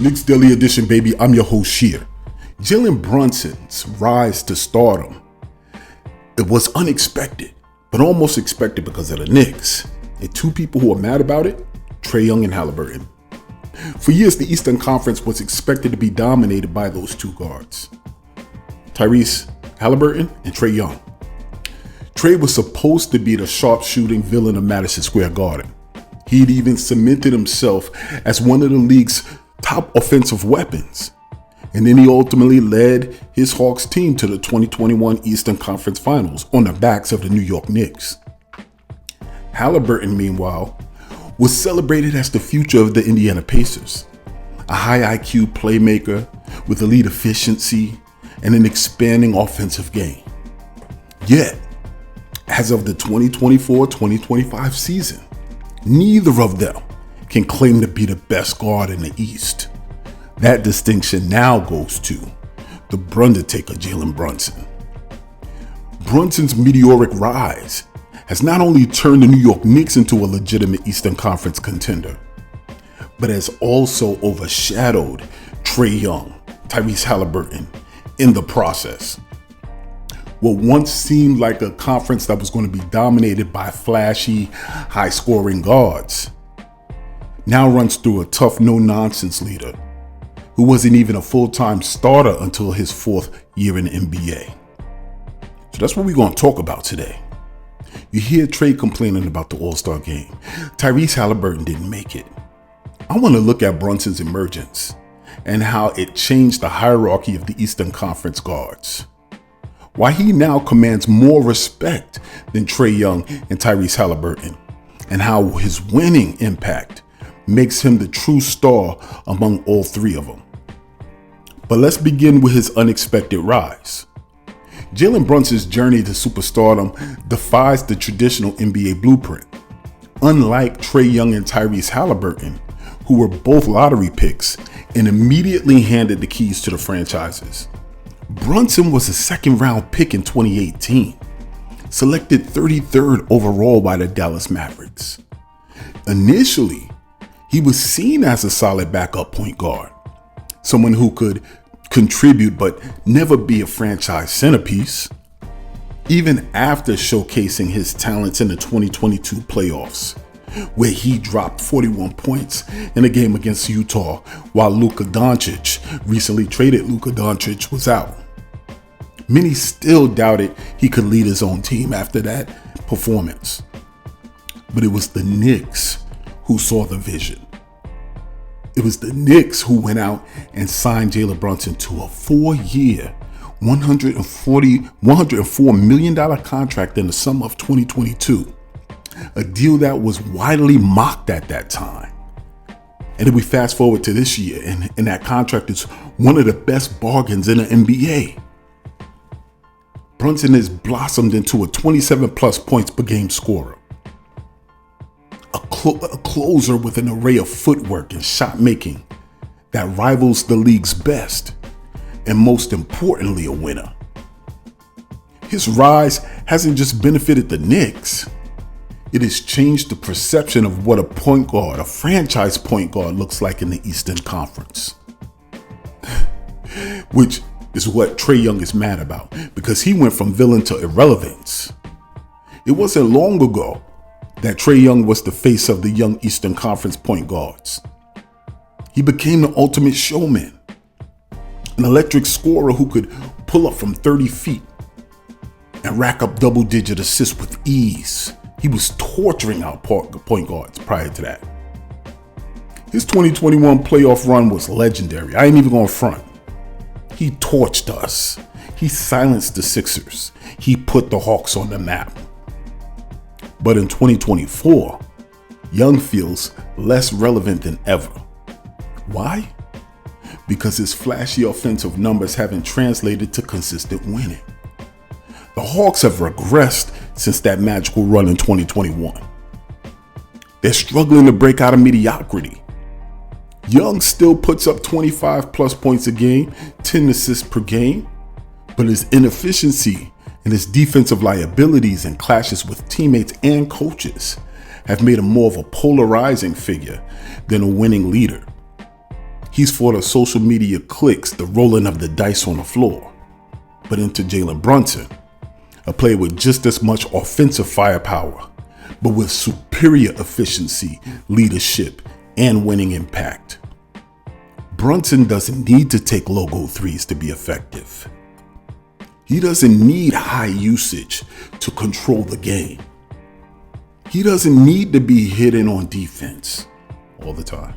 Knicks Daily Edition, baby. I'm your host, Sheer. Jalen Brunson's rise to stardom. It was unexpected, but almost expected because of the Knicks. And two people who are mad about it, Trae Young and Haliburton. For years, the Eastern Conference was expected to be dominated by those two guards, Tyrese Haliburton and Trae Young. Trae was supposed to be the sharpshooting villain of Madison Square Garden. He'd even cemented himself as one of the league's top offensive weapons. And then he ultimately led his Hawks team to the 2021 Eastern Conference Finals on the backs of the New York Knicks. Haliburton, meanwhile, was celebrated as the future of the Indiana Pacers, a high IQ playmaker with elite efficiency and an expanding offensive game. Yet, as of the 2024-2025 season, neither of them can claim to be the best guard in the East. That distinction now goes to the Brundertaker Jalen Brunson. Brunson's meteoric rise has not only turned the New York Knicks into a legitimate Eastern Conference contender, but has also overshadowed Trae Young, Tyrese Haliburton in the process. What once seemed like a conference that was going to be dominated by flashy, high-scoring guards now runs through a tough, no-nonsense leader who wasn't even a full-time starter until his fourth year in the NBA. So that's what we're going to talk about today. You hear Trae complaining about the All-Star game. Tyrese Haliburton didn't make it. I want to look at Brunson's emergence and how it changed the hierarchy of the Eastern Conference guards. Why he now commands more respect than Trae Young and Tyrese Haliburton, and how his winning impact makes him the true star among all three of them. But let's begin with his unexpected rise. Jalen Brunson's journey to superstardom defies the traditional NBA blueprint. Unlike Trae Young and Tyrese Haliburton, who were both lottery picks and immediately handed the keys to the franchises, Brunson was a second-round pick in 2018, selected 33rd overall by the Dallas Mavericks. Initially, he was seen as a solid backup point guard, someone who could contribute but never be a franchise centerpiece. Even after showcasing his talents in the 2022 playoffs, where he dropped 41 points in a game against Utah while Luka Doncic, recently traded Luka Doncic, was out. Many still doubted he could lead his own team after that performance. But it was the Knicks who saw the vision. It was the Knicks who went out and signed Jalen Brunson to a 4-year, $104 million contract in the summer of 2022. A deal that was widely mocked at that time. And then we fast forward to this year, and that contract is one of the best bargains in the NBA. Brunson has blossomed into a 27 plus points per game scorer. A closer with an array of footwork and shot making that rivals the league's best, and most importantly, a winner. His rise hasn't just benefited the Knicks. It has changed the perception of what a point guard, a franchise point guard, looks like in the Eastern Conference. Which is what Trae Young is mad about, because he went from villain to irrelevance. It wasn't long ago that Trae Young was the face of the young Eastern Conference point guards. He became the ultimate showman, an electric scorer who could pull up from 30 feet and rack up double-digit assists with ease. He was torturing our point guards prior to that. His 2021 playoff run was legendary. I ain't even gonna front. He torched us. He silenced the Sixers. He put the Hawks on the map. But in 2024, Young feels less relevant than ever. Why? Because his flashy offensive numbers haven't translated to consistent winning. The Hawks have regressed since that magical run in 2021. They're struggling to break out of mediocrity. Young still puts up 25 plus points a game, 10 assists per game, but his inefficiency and his defensive liabilities and clashes with teammates and coaches have made him more of a polarizing figure than a winning leader. He's for the social media clicks, the rolling of the dice on the floor. But into Jalen Brunson, a player with just as much offensive firepower, but with superior efficiency, leadership, and winning impact. Brunson doesn't need to take logo threes to be effective. He doesn't need high usage to control the game. He doesn't need to be hitting on defense all the time.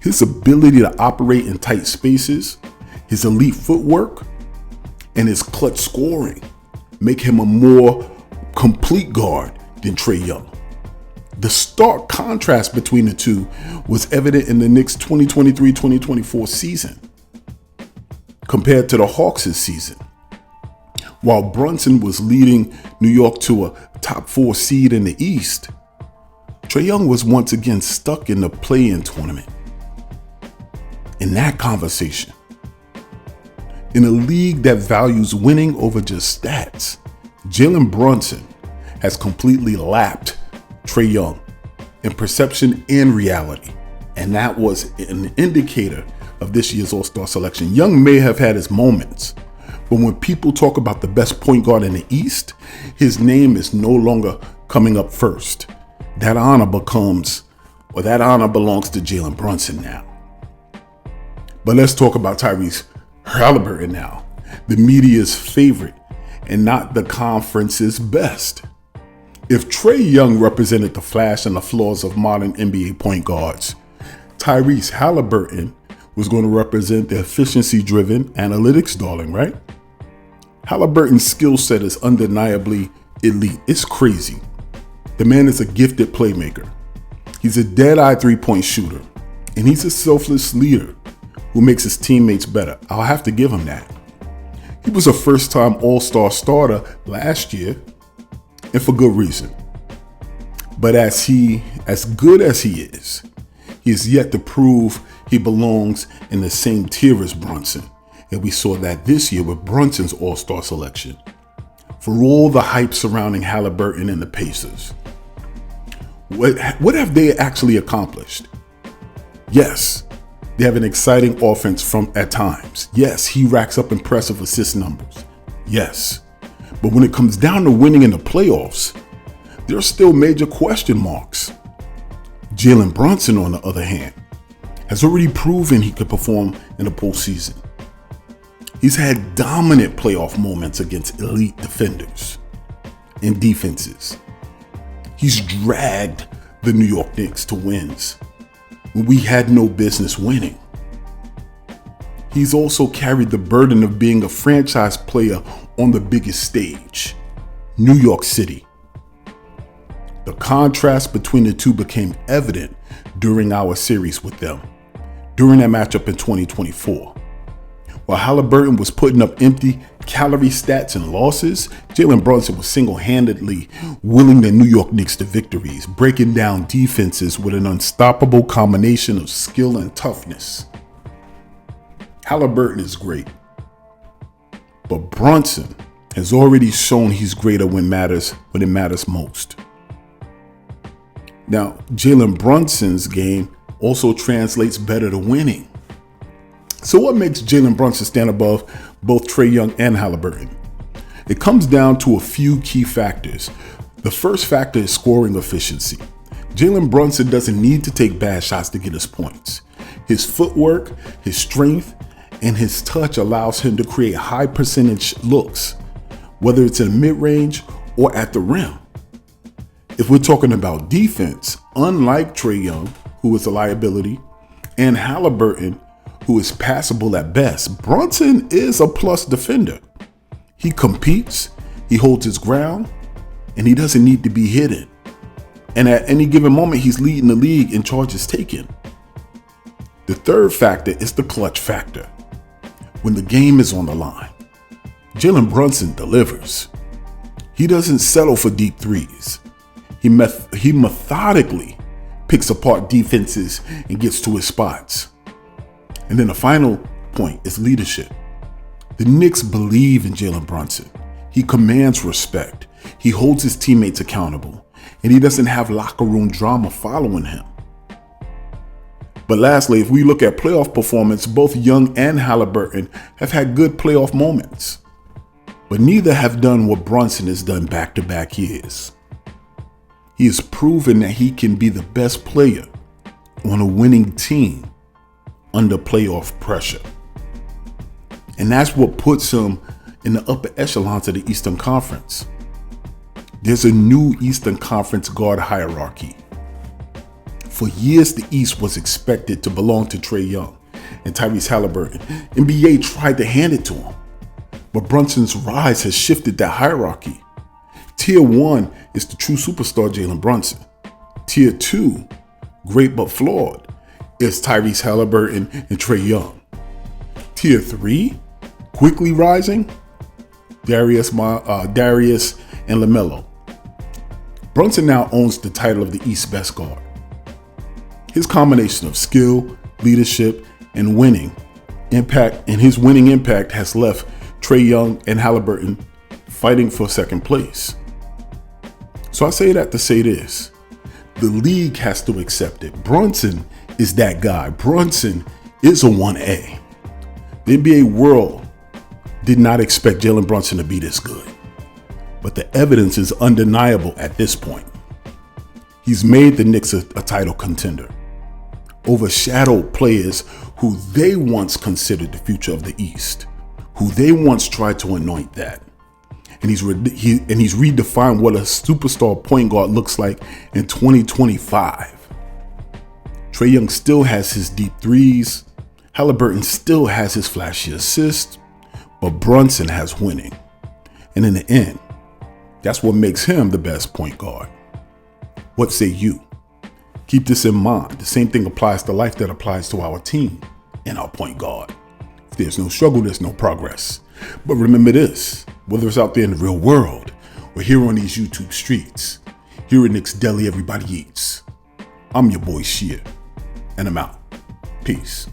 His ability to operate in tight spaces, his elite footwork, and his clutch scoring make him a more complete guard than Trae Young. The stark contrast between the two was evident in the Knicks' 2023-2024 season compared to the Hawks' season. While Brunson was leading New York to a top 4 seed in the East, Trae Young was once again stuck in the play-in tournament. In that conversation, in a league that values winning over just stats, Jalen Brunson has completely lapped Trae Young in perception and reality. And that was an indicator of this year's All-Star selection. Young may have had his moments, but when people talk about the best point guard in the East, his name is no longer coming up first. That honor belongs to Jalen Brunson now. But let's talk about Tyrese Haliburton now, the media's favorite and not the conference's best. If Trae Young represented the flash and the flaws of modern NBA point guards, Tyrese Haliburton was going to represent the efficiency-driven analytics darling, right? Haliburton's skill set is undeniably elite. It's crazy. The man is a gifted playmaker. He's a dead-eye three-point shooter, and he's a selfless leader who makes his teammates better. I'll have to give him that. He was a first-time All-Star starter last year, and for good reason. But as good as he is yet to prove he belongs in the same tier as Brunson. And we saw that this year with Brunson's All-Star selection. For all the hype surrounding Haliburton and the Pacers, what have they actually accomplished? Yes, they have an exciting offense at times. Yes, he racks up impressive assist numbers. Yes, but when it comes down to winning in the playoffs, there are still major question marks. Jalen Brunson, on the other hand, has already proven he could perform in the postseason. He's had dominant playoff moments against elite defenders and defenses. He's dragged the New York Knicks to wins when we had no business winning. He's also carried the burden of being a franchise player on the biggest stage, New York City. The contrast between the two became evident during our series with them, during that matchup in 2024. While Haliburton was putting up empty calorie stats and losses, Jalen Brunson was single-handedly willing the New York Knicks to victories, breaking down defenses with an unstoppable combination of skill and toughness. Haliburton is great, but Brunson has already shown he's greater when it matters most. Now, Jalen Brunson's game also translates better to winning. So what makes Jalen Brunson stand above both Trae Young and Haliburton? It comes down to a few key factors. The first factor is scoring efficiency. Jalen Brunson doesn't need to take bad shots to get his points. His footwork, his strength, and his touch allows him to create high percentage looks, whether it's in mid-range or at the rim. If we're talking about defense, unlike Trae Young, who is a liability, and Haliburton, who is passable at best, Brunson is a plus defender. He competes, he holds his ground, and he doesn't need to be hidden. And at any given moment, he's leading the league in charges taken. The third factor is the clutch factor. When the game is on the line, Jalen Brunson delivers. He doesn't settle for deep threes. He methodically picks apart defenses and gets to his spots. And then the final point is leadership. The Knicks believe in Jalen Brunson. He commands respect. He holds his teammates accountable, and he doesn't have locker room drama following him. But lastly, if we look at playoff performance, both Young and Haliburton have had good playoff moments. But neither have done what Brunson has done back-to-back years. He has proven that he can be the best player on a winning team under playoff pressure. And that's what puts him in the upper echelons of the Eastern Conference. There's a new Eastern Conference guard hierarchy. For years, the East was expected to belong to Trae Young and Tyrese Haliburton. NBA tried to hand it to him, but Brunson's rise has shifted that hierarchy. Tier 1 is the true superstar Jalen Brunson. Tier 2, great but flawed, is Tyrese Haliburton and Trae Young. Tier 3, quickly rising, Darius and LaMelo. Brunson now owns the title of the East's best guard. His combination of skill, leadership, and winning impact has left Trae Young and Haliburton fighting for second place. So I say that to say this. The league has to accept it. Brunson is that guy. Brunson is a 1A. The NBA world did not expect Jalen Brunson to be this good. But the evidence is undeniable at this point. He's made the Knicks a title contender, overshadowed players who they once considered the future of the East, who they once tried to anoint that. And he's redefined what a superstar point guard looks like in 2025. Trae Young still has his deep threes. Haliburton still has his flashy assists, but Brunson has winning. And in the end, that's what makes him the best point guard. What say you? Keep this in mind. The same thing applies to life that applies to our team and our point guard. If there's no struggle, there's no progress. But remember this, whether it's out there in the real world or here on these YouTube streets, here at Knicks Deli, everybody eats. I'm your boy Szcer, and I'm out. Peace.